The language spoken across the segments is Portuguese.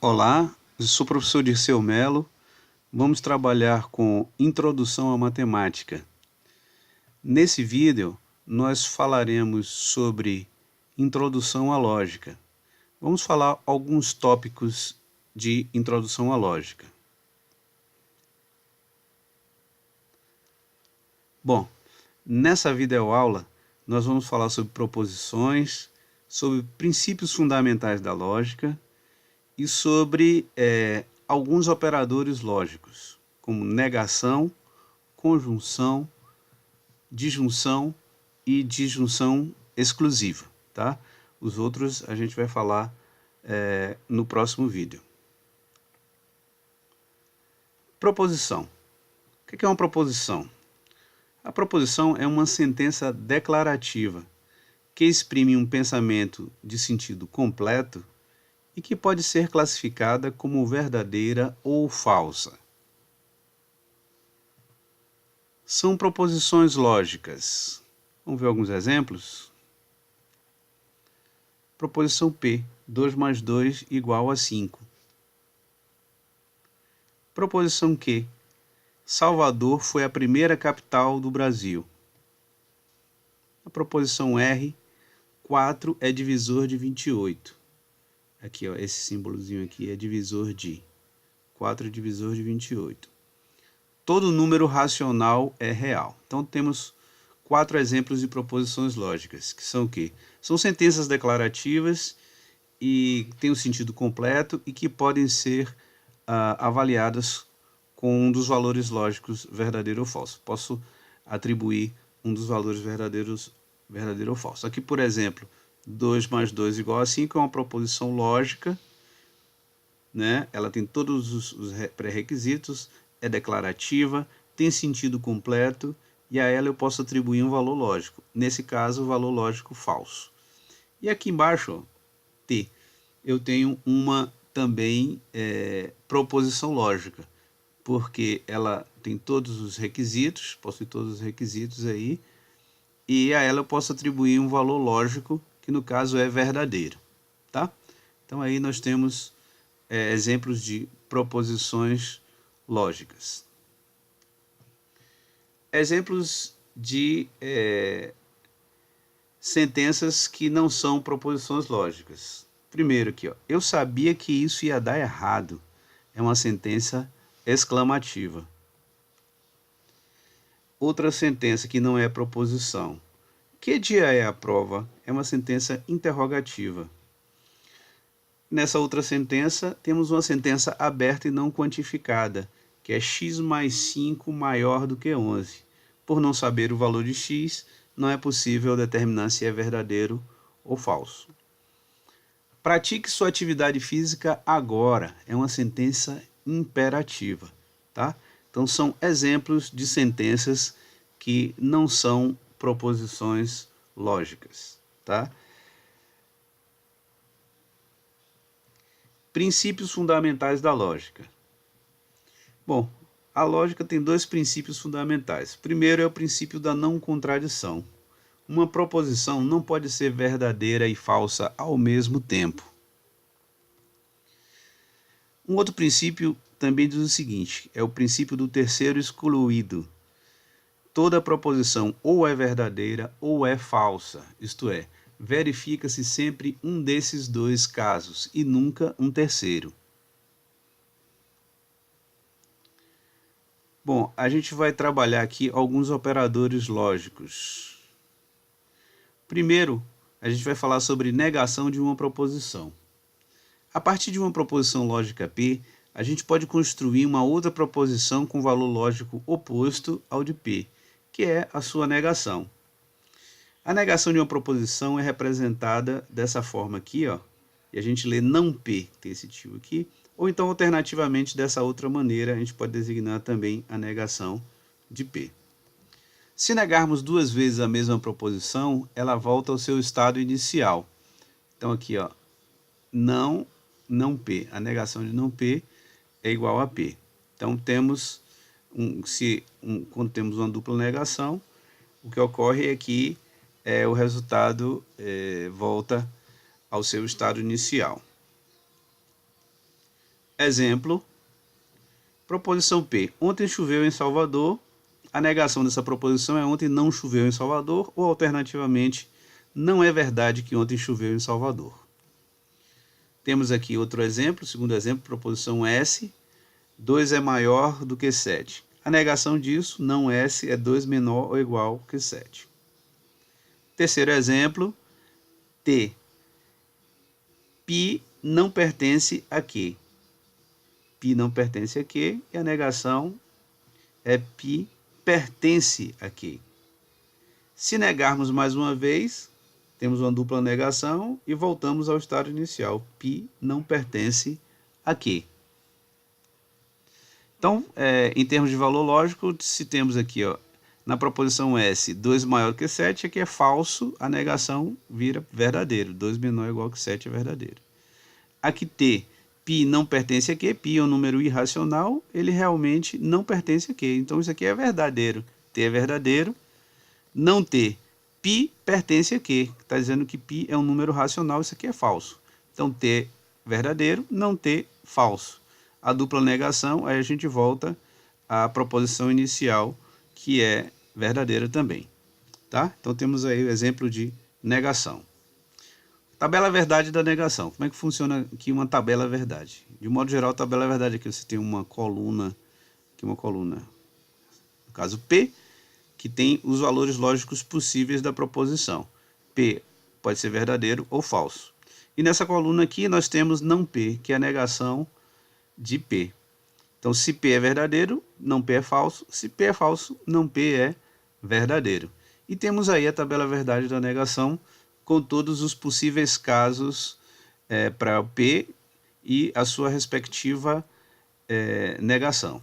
Olá, eu sou o professor Dirceu Melo. Vamos trabalhar com Introdução à Matemática. Nesse vídeo, nós falaremos sobre Introdução à Lógica. Vamos falar alguns tópicos de Introdução à Lógica. Bom, nessa videoaula, nós vamos falar sobre proposições, sobre princípios fundamentais da lógica e sobre alguns operadores lógicos, como negação, conjunção, disjunção e disjunção exclusiva, tá? Os outros a gente vai falar no próximo vídeo. Proposição. O que é uma proposição? A proposição é uma sentença declarativa que exprime um pensamento de sentido completo e que pode ser classificada como verdadeira ou falsa. São proposições lógicas. Vamos ver alguns exemplos? Proposição P, 2 mais 2 igual a 5. Proposição Q, Salvador foi a primeira capital do Brasil. A proposição R, 4 é divisor de 28. Aqui, ó, esse símbolozinho aqui é divisor de. 4 é divisor de 28. Todo número racional é real. Então, temos 4 exemplos de proposições lógicas, que são o quê? São sentenças declarativas e têm um sentido completo e que podem ser avaliadas com um dos valores lógicos verdadeiro ou falso. Posso atribuir um dos valores verdadeiro ou falso. Aqui, por exemplo, 2 mais 2 igual a 5 é uma proposição lógica, né? Ela tem todos os pré-requisitos, é declarativa, tem sentido completo e a ela eu posso atribuir um valor lógico. Nesse caso, o valor lógico falso. E aqui embaixo, ó, T, eu tenho uma também proposição lógica, porque ela tem todos os requisitos, possui todos os requisitos aí, e a ela eu posso atribuir um valor lógico, que no caso é verdadeiro, tá? Então aí nós temos exemplos de proposições lógicas. Exemplos de sentenças que não são proposições lógicas. Primeiro aqui, ó, eu sabia que isso ia dar errado. É uma sentença exclamativa. Outra sentença que não é proposição. Que dia é a prova? É uma sentença interrogativa. Nessa outra sentença, temos uma sentença aberta e não quantificada, que é x mais 5 maior do que 11. Por não saber o valor de x, não é possível determinar se é verdadeiro ou falso. Pratique sua atividade física agora. É uma sentença imperativa, tá? Então, são exemplos de sentenças que não são proposições lógicas, tá? Princípios fundamentais da lógica. Bom, a lógica tem dois princípios fundamentais. O primeiro é o princípio da não contradição. Uma proposição não pode ser verdadeira e falsa ao mesmo tempo. Um outro princípio também diz o seguinte, é o princípio do terceiro excluído. Toda proposição ou é verdadeira ou é falsa, isto é, verifica-se sempre um desses dois casos e nunca um terceiro. Bom, a gente vai trabalhar aqui alguns operadores lógicos. Primeiro, a gente vai falar sobre negação de uma proposição. A partir de uma proposição lógica P, a gente pode construir uma outra proposição com valor lógico oposto ao de P, que é a sua negação. A negação de uma proposição é representada dessa forma aqui, ó, e a gente lê não P, tem esse tio aqui, ou então alternativamente dessa outra maneira, a gente pode designar também a negação de P. Se negarmos duas vezes a mesma proposição, ela volta ao seu estado inicial. Então aqui, ó, não P, a negação de não P é igual a P. Então temos, quando temos uma dupla negação, o que ocorre é que o resultado volta ao seu estado inicial. Exemplo, proposição P. Ontem choveu em Salvador. A negação dessa proposição é ontem não choveu em Salvador, ou alternativamente, não é verdade que ontem choveu em Salvador. Temos aqui outro exemplo, segundo exemplo, proposição S. 2 é maior do que 7. A negação disso, não S, é 2 menor ou igual que 7. Terceiro exemplo, T. Pi não pertence a Q. Pi não pertence a Q, e a negação é Pi pertence a Q. Se negarmos mais uma vez, temos uma dupla negação e voltamos ao estado inicial. Pi não pertence a Q. Então, em termos de valor lógico, se temos aqui, na proposição S, 2 maior que 7, aqui é falso, a negação vira verdadeiro. 2 menor ou igual que 7 é verdadeiro. Aqui T, π não pertence a Q, π é um número irracional, ele realmente não pertence a Q. Então, isso aqui é verdadeiro. T é verdadeiro. Não T, π pertence a Q. Está dizendo que π é um número racional, isso aqui é falso. Então, T verdadeiro, não T falso. A dupla negação, aí a gente volta à proposição inicial, que é verdadeira também. Tá? Então, temos aí o exemplo de negação. Tabela verdade da negação. Como é que funciona aqui uma tabela verdade? De modo geral, a tabela verdade aqui você tem uma coluna, no caso P, que tem os valores lógicos possíveis da proposição. P pode ser verdadeiro ou falso. E nessa coluna aqui nós temos não P, que é a negação de P. Então, se P é verdadeiro, não P é falso. Se P é falso, não P é verdadeiro. E temos aí a tabela verdade da negação, com todos os possíveis casos para P e a sua respectiva negação.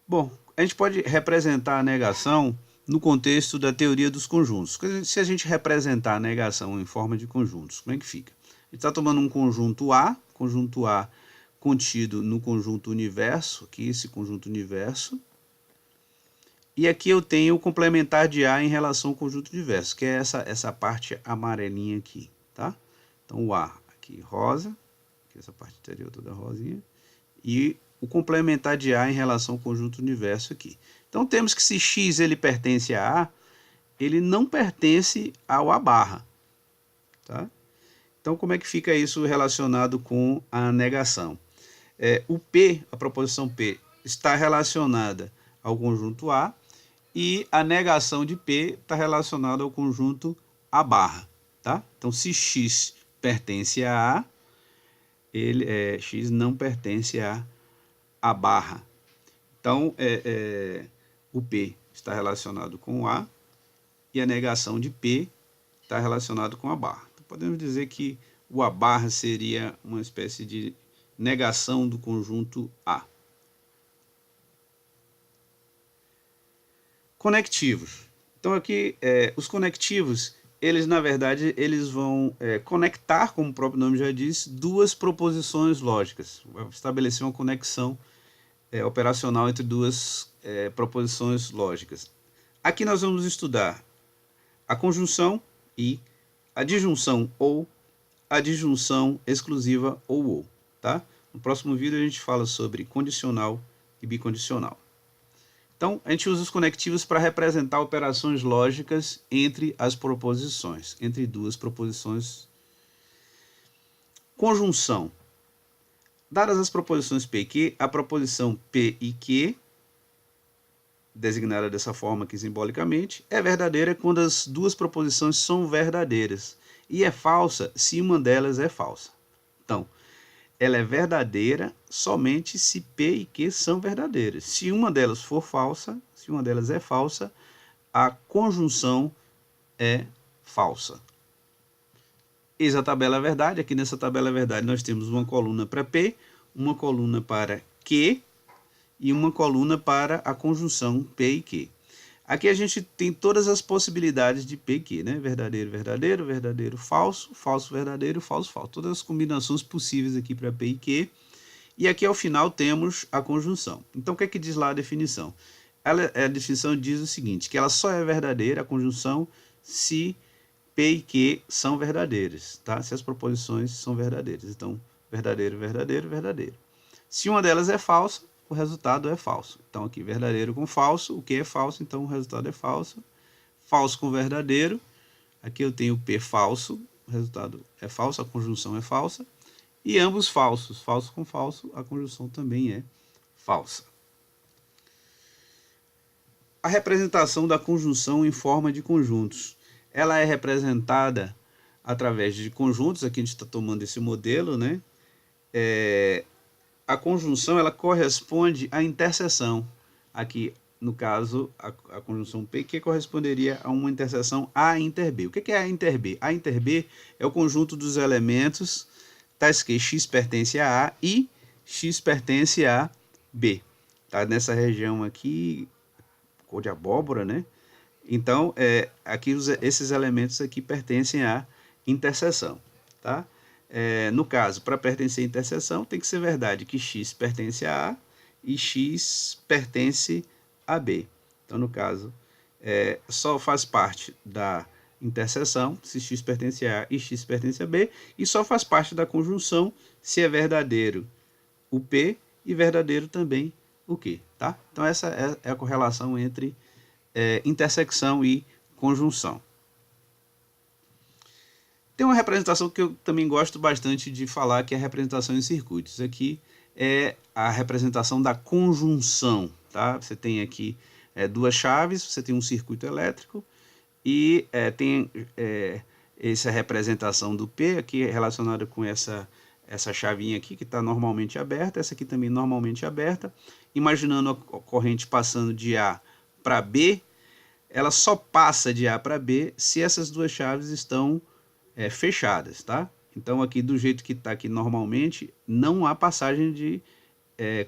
Bom, a gente pode representar a negação no contexto da teoria dos conjuntos. Se a gente representar a negação em forma de conjuntos, como é que fica? A gente está tomando um conjunto A contido no conjunto universo, aqui esse conjunto universo, e aqui eu tenho o complementar de A em relação ao conjunto diverso, que é essa parte amarelinha aqui, tá? Então o A aqui rosa, que é essa parte interior toda rosinha, e o complementar de A em relação ao conjunto universo aqui. Então temos que se X ele pertence a A, ele não pertence ao A barra, tá? Então como é que fica isso relacionado com a negação? O P, a proposição P, está relacionada ao conjunto A, e a negação de P está relacionada ao conjunto A barra, tá? Então, se X pertence a A, X não pertence a A barra. Então, o P está relacionado com o A e a negação de P está relacionada com a barra. Então, podemos dizer que o A barra seria uma espécie de negação do conjunto A. Conectivos. Então aqui os conectivos, eles na verdade eles vão conectar, como o próprio nome já diz, duas proposições lógicas. Vai estabelecer uma conexão operacional entre duas proposições lógicas. Aqui nós vamos estudar a conjunção e a disjunção ou, a disjunção exclusiva ou, tá? No próximo vídeo a gente fala sobre condicional e bicondicional. Então, a gente usa os conectivos para representar operações lógicas entre as proposições, entre duas proposições. Conjunção. Dadas as proposições P e Q, a proposição P e Q, designada dessa forma aqui simbolicamente, é verdadeira quando as duas proposições são verdadeiras, e é falsa se uma delas é falsa. Então, ela é verdadeira somente se P e Q são verdadeiras. Se uma delas for falsa, se uma delas é falsa, a conjunção é falsa. Eis a tabela verdade. Aqui nessa tabela verdade nós temos uma coluna para P, uma coluna para Q e uma coluna para a conjunção P e Q. Aqui a gente tem todas as possibilidades de P e Q, né? Verdadeiro, verdadeiro, verdadeiro, falso, falso, verdadeiro, falso, falso. Todas as combinações possíveis aqui para P e Q. E aqui ao final temos a conjunção. Então o que é que diz lá a definição? A definição diz o seguinte, que ela só é verdadeira, a conjunção, se P e Q são verdadeiras, tá? Se as proposições são verdadeiras. Então, verdadeiro, verdadeiro, verdadeiro. Se uma delas é falsa, o resultado é falso. Então, aqui, verdadeiro com falso, o que é falso, então o resultado é falso. Falso com verdadeiro, aqui eu tenho P falso, o resultado é falso, a conjunção é falsa. E ambos falsos, falso com falso, a conjunção também é falsa. A representação da conjunção em forma de conjuntos. Ela é representada através de conjuntos, aqui a gente está tomando esse modelo, né? A conjunção ela corresponde à interseção. Aqui, no caso, a conjunção P, que corresponderia a uma interseção A inter B. O que é A inter B? A inter B é o conjunto dos elementos tais que x pertence a A e x pertence a B. Tá nessa região aqui, cor de abóbora, né? Então, aqui esses elementos aqui pertencem à interseção, tá? No caso, para pertencer à interseção, tem que ser verdade que x pertence a A e x pertence a B. Então, no caso, só faz parte da interseção se x pertence a A e x pertence a B, e só faz parte da conjunção se é verdadeiro o P e verdadeiro também o Q, tá? Então, essa é a correlação entre intersecção e conjunção. Tem uma representação que eu também gosto bastante de falar, que é a representação em circuitos. Aqui é a representação da conjunção, tá? Você tem aqui duas chaves, você tem um circuito elétrico e tem essa representação do P aqui relacionada com essa chavinha aqui que está normalmente aberta, essa aqui também normalmente aberta. Imaginando a corrente passando de A para B, ela só passa de A para B se essas duas chaves estão fechadas, tá? Então, aqui do jeito que está aqui normalmente, não há passagem de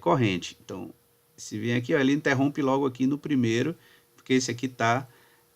corrente. Então, se vem aqui, ó, ele interrompe logo aqui no primeiro, porque esse aqui está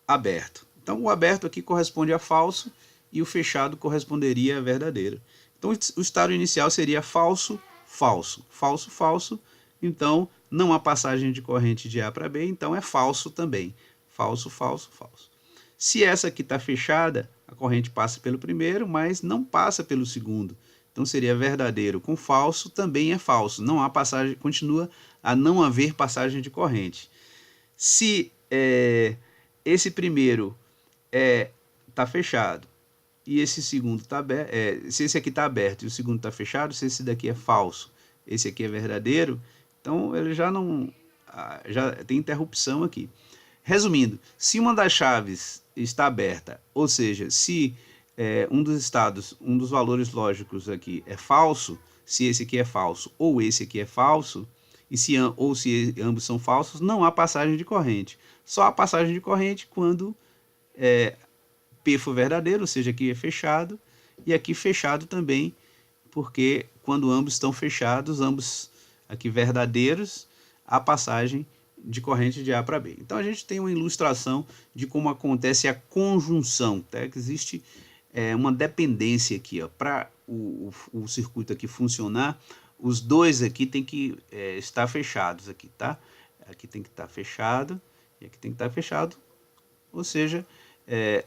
aberto. Então, o aberto aqui corresponde a falso e o fechado corresponderia a verdadeiro. Então, o estado inicial seria falso, falso, falso, falso. Então, não há passagem de corrente de A para B, então é falso também. Falso, falso, falso. Se essa aqui está fechada, a corrente passa pelo primeiro, mas não passa pelo segundo. Então seria verdadeiro com falso, também é falso. Não há passagem, continua a não haver passagem de corrente. Se esse primeiro está fechado e esse segundo está aberto, se esse aqui está aberto e o segundo está fechado, se esse daqui é falso, esse aqui é verdadeiro, então ele já tem interrupção aqui. Resumindo, se uma das chaves está aberta, ou seja, se um dos valores lógicos aqui é falso, se esse aqui é falso ou esse aqui é falso, se ambos são falsos, não há passagem de corrente. Só há passagem de corrente quando P for verdadeiro, ou seja, aqui é fechado, e aqui fechado também, porque quando ambos estão fechados, ambos aqui verdadeiros, há passagem de corrente de A para B. Então, a gente tem uma ilustração de como acontece a conjunção, tá? Que existe uma dependência aqui, para o circuito aqui funcionar, os dois aqui tem que estar fechados aqui, tá? Aqui tem que estar fechado e aqui tem que estar fechado, ou seja,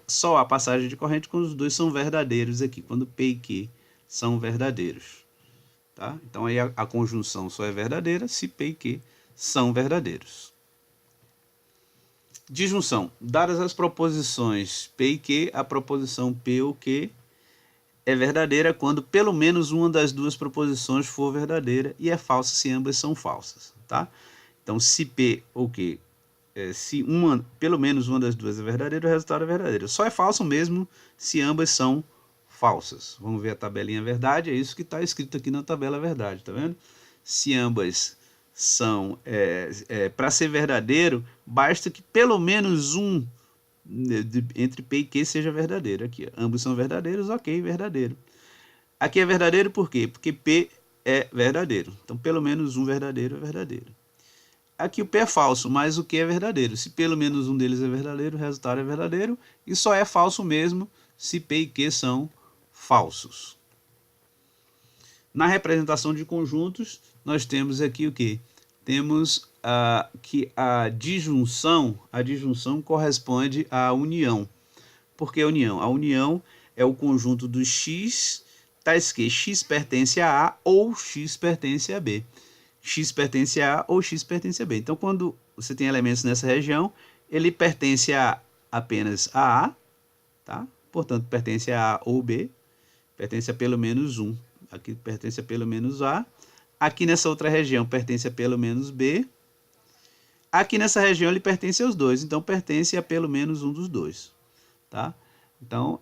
só há passagem de corrente quando os dois são verdadeiros aqui, quando P e Q são verdadeiros, tá? Então, aí a conjunção só é verdadeira se P e Q são verdadeiros. Disjunção. Dadas as proposições P e Q, a proposição P ou Q é verdadeira quando pelo menos uma das duas proposições for verdadeira e é falsa se ambas são falsas, tá? Então, se P ou Q, se pelo menos uma das duas é verdadeira, o resultado é verdadeiro. Só é falso mesmo se ambas são falsas. Vamos ver a tabelinha verdade, é isso que está escrito aqui na tabela verdade, tá vendo? Se ambas são, para ser verdadeiro, basta que pelo menos um entre P e Q seja verdadeiro. Aqui, ambos são verdadeiros, ok, verdadeiro. Aqui é verdadeiro por quê? Porque P é verdadeiro. Então, pelo menos um verdadeiro é verdadeiro. Aqui o P é falso, mas o Q é verdadeiro. Se pelo menos um deles é verdadeiro, o resultado é verdadeiro. E só é falso mesmo se P e Q são falsos. Na representação de conjuntos, nós temos aqui o quê? Temos que a disjunção corresponde à união. Por que a união? A união é o conjunto do x, tais que x pertence a A ou x pertence a B. X pertence a A ou x pertence a B. Então, quando você tem elementos nessa região, ele pertence a apenas a A, tá? Portanto, pertence a A ou B, pertence a pelo menos 1. Aqui pertence a pelo menos A. Aqui nessa outra região pertence a pelo menos B. Aqui nessa região ele pertence aos dois, então pertence a pelo menos um dos dois. Tá? Então,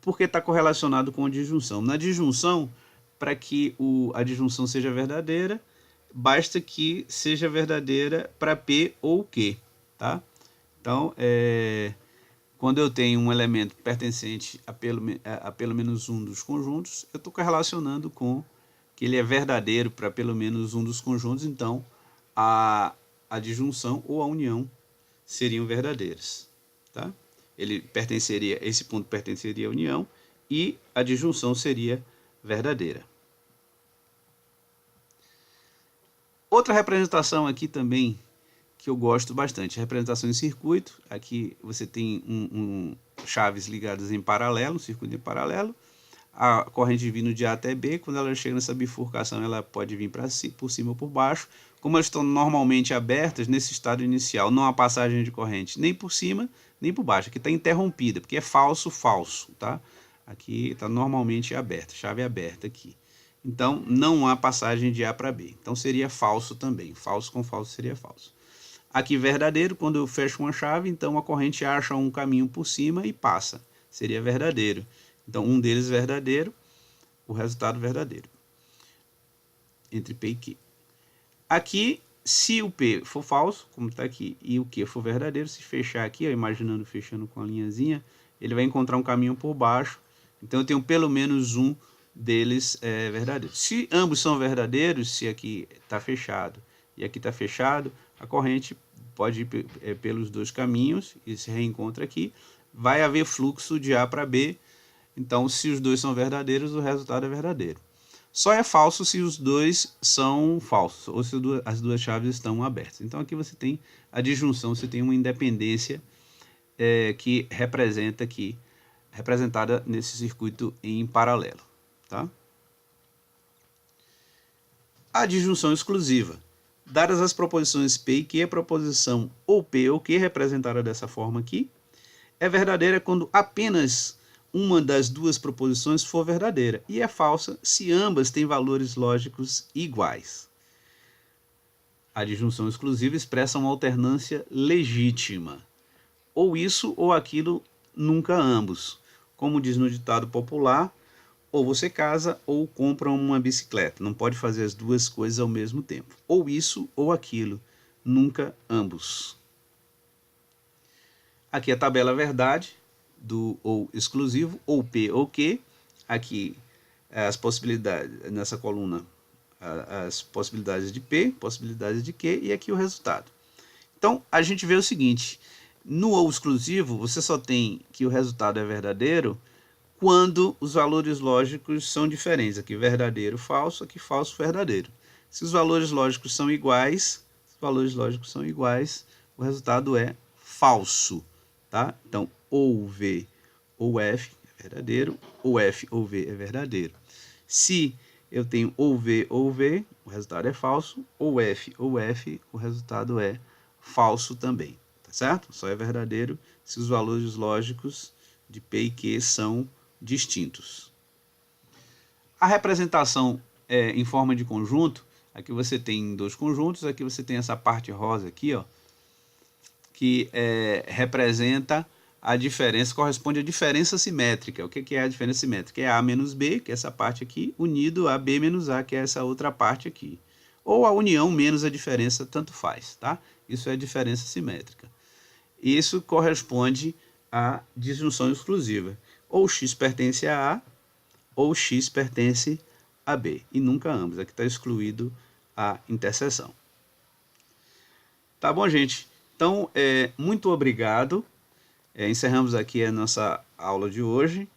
por que está correlacionado com a disjunção? Na disjunção, para que a disjunção seja verdadeira, basta que seja verdadeira para P ou Q. Tá? Então, quando eu tenho um elemento pertencente a pelo menos um dos conjuntos, eu estou correlacionando com que ele é verdadeiro para pelo menos um dos conjuntos, então a disjunção ou a união seriam verdadeiras. Tá? Esse ponto pertenceria à união e a disjunção seria verdadeira. Outra representação aqui também que eu gosto bastante, representação em circuito. Aqui você tem chaves ligadas em paralelo, um circuito em paralelo. A corrente vindo de A até B, quando ela chega nessa bifurcação, ela pode vir por cima ou por baixo. Como elas estão normalmente abertas, nesse estado inicial, não há passagem de corrente nem por cima, nem por baixo. Aqui está interrompida, porque é falso, falso. Tá? Aqui está normalmente aberta, chave aberta aqui. Então, não há passagem de A para B. Então, seria falso também. Falso com falso seria falso. Aqui, verdadeiro, quando eu fecho uma chave, então a corrente acha um caminho por cima e passa. Seria verdadeiro. Então, um deles verdadeiro, o resultado verdadeiro. Entre P e Q. Aqui, se o P for falso, como está aqui, e o Q for verdadeiro, se fechar aqui, ó, imaginando fechando com a linhazinha, ele vai encontrar um caminho por baixo. Então, eu tenho pelo menos um deles verdadeiro. Se ambos são verdadeiros, se aqui está fechado e aqui está fechado, a corrente pode ir pelos dois caminhos e se reencontra aqui. Vai haver fluxo de A para B. Então, se os dois são verdadeiros, o resultado é verdadeiro. Só é falso se os dois são falsos, ou se as duas chaves estão abertas. Então, aqui você tem a disjunção, você tem uma independência que representa aqui, representada nesse circuito em paralelo. Tá? A disjunção exclusiva. Dadas as proposições P e Q, a proposição ou P ou Q, representada dessa forma aqui, é verdadeira quando apenas uma das duas proposições for verdadeira, e é falsa se ambas têm valores lógicos iguais. A disjunção exclusiva expressa uma alternância legítima. Ou isso ou aquilo, nunca ambos. Como diz no ditado popular, ou você casa ou compra uma bicicleta. Não pode fazer as duas coisas ao mesmo tempo. Ou isso ou aquilo, nunca ambos. Aqui a tabela verdade do ou exclusivo, ou P ou Q. Aqui as possibilidades, nessa coluna, as possibilidades de P, possibilidades de Q, e aqui o resultado. Então, a gente vê o seguinte, no ou exclusivo, você só tem que o resultado é verdadeiro quando os valores lógicos são diferentes. Aqui verdadeiro, falso, aqui falso, verdadeiro. Se os valores lógicos são iguais, o resultado é falso. Tá? Então, ou V ou F é verdadeiro, ou F ou V é verdadeiro. Se eu tenho ou V, o resultado é falso, ou F, o resultado é falso também. Tá certo? Só é verdadeiro se os valores lógicos de P e Q são distintos. A representação em forma de conjunto, aqui você tem dois conjuntos, aqui você tem essa parte rosa aqui, ó, que representa a diferença, corresponde à diferença simétrica. O que é a diferença simétrica? É A menos B, que é essa parte aqui, unido a B menos A, que é essa outra parte aqui. Ou a união menos a diferença, tanto faz, tá? Isso é a diferença simétrica. Isso corresponde à disjunção exclusiva. Ou X pertence a A, ou X pertence a B. E nunca ambos. Aqui está excluído a interseção. Tá bom, gente? Então, muito obrigado. Encerramos aqui a nossa aula de hoje.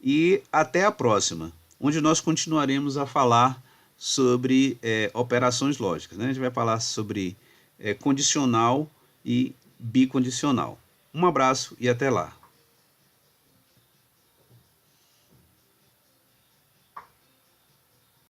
E até a próxima, onde nós continuaremos a falar sobre operações lógicas. Né? A gente vai falar sobre condicional e bicondicional. Um abraço e até lá!